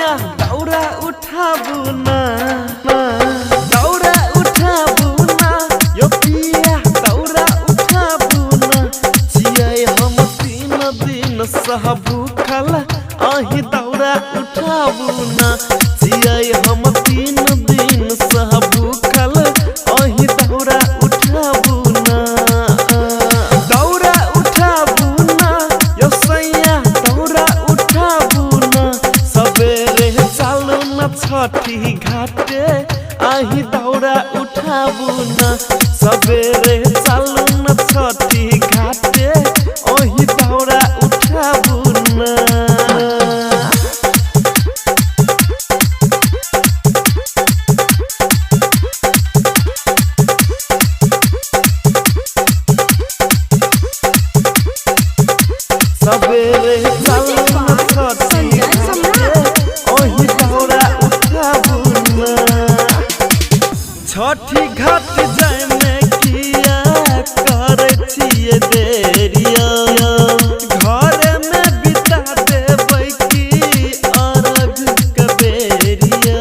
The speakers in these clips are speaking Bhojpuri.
सैया दौरा उठाबू ना दौरा उठाबू ना यो पिया दौरा उठाबू ना जियै हम 3 दिन सह भूखल अही दौरा उठाबू ना जियै हम 3 दिन सह भूखल अही दौरा उठाबू ना दौरा उठाबू ना यो सैया दौरा उठाबू ना सबेरे चालू न छठी घाटे अही दौरा उठाबू ना सबेरे चालू न छठी घाटे अही दौरा उठाबू ना सबेरे चालू न छठी घाटे अही दौरा उठाबू ना छठी घाट जाय में किया करे छिए देरिया घर में बिता देबै की अरग कबेरिया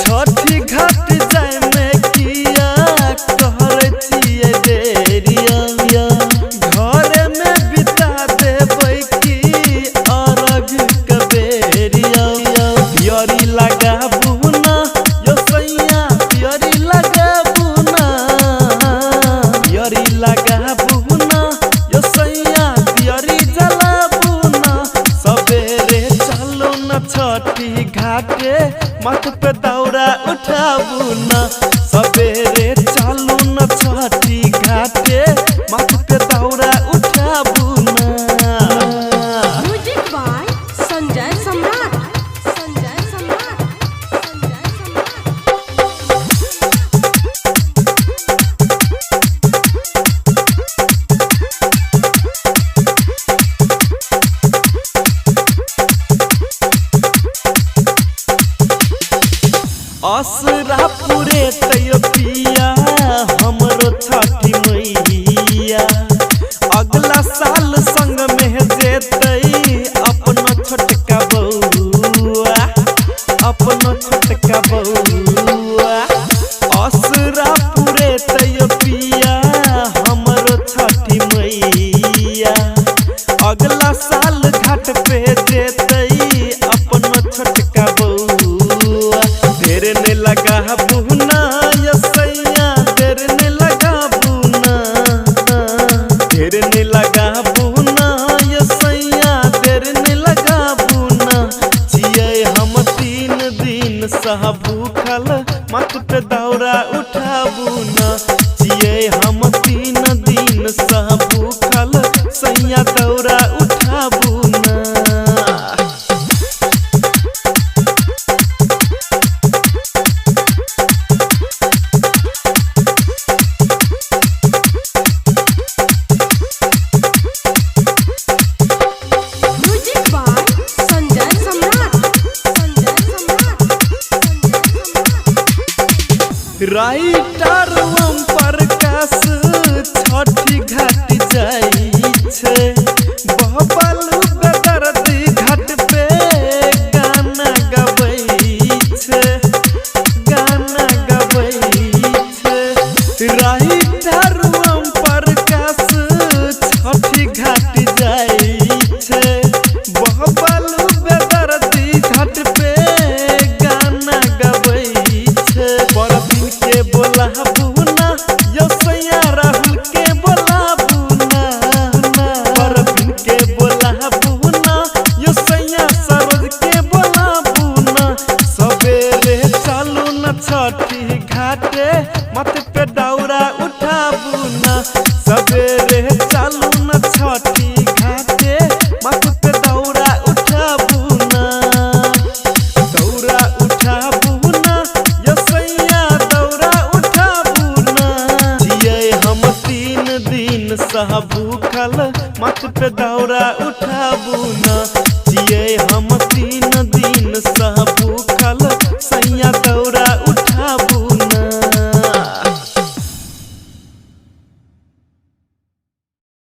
छठी घाट जाय में किया करे छिए देरिया घर में बिता देबै की अरग कबेरिया पियरी लगाबू ना यो सैया पियरी लगाबू ना पियरी लगाबू ना यो सैया पियरी जलाबू ना सबेरे चलो न छठी घाटे मत पे दौरा उठाबू ना सबेरे चलो न छठी घाटे मत पे दौरा उठाबू ना म्यूजिक बाय संजय सम्राट संजय सम्राट संजय असरा पूरे तैयो पिया हमरो छठी मैया अगला साल संग में जेतै अपना छोटका बउआ अपना छोटका बउआ असरा पूरे तैयो पिया हमरो छठी मैया अगला साल घाट पे जेतै अपना छोटका बउआ देर ने लगाबू ना यो सैया देर ने लगाबू ना देर ने लगाबू ना यो सैया देर ने लगाबू ना जियै हम 3 दिन सह भूखल मत पे दौरा उठाबू ना जियै हम 3 दिन सह भूखल सैया दौरा उठाबू ना music by Sanjay Samrat Sanjay Samrat writer Om Prakash छठी घाट जाई छै बबलू बेदर्दी घाट पे गाना गबै छै गाना गबै छै राइटर ओम प्रकाश छठी घाट जाई छै बबलू बेदर्दी घाट पे गाना गबै छै परवीन के बोलाबू ना यो सैया राहुल के बोलाबू ना परवीन के बोलाबू ना यो सैया सरोज के बोलाबू ना सबेरे चालू न छठी घाटे मत पे दौरा उठाबू ना सबेरे चालू न छठी घाटे मत पे दौरा उठाबू ना दौरा उठाबू ना यो सैया दौरा उठाबू ना जियै हम 3 दिन सह भूखल मत पे दौरा उठाबू ना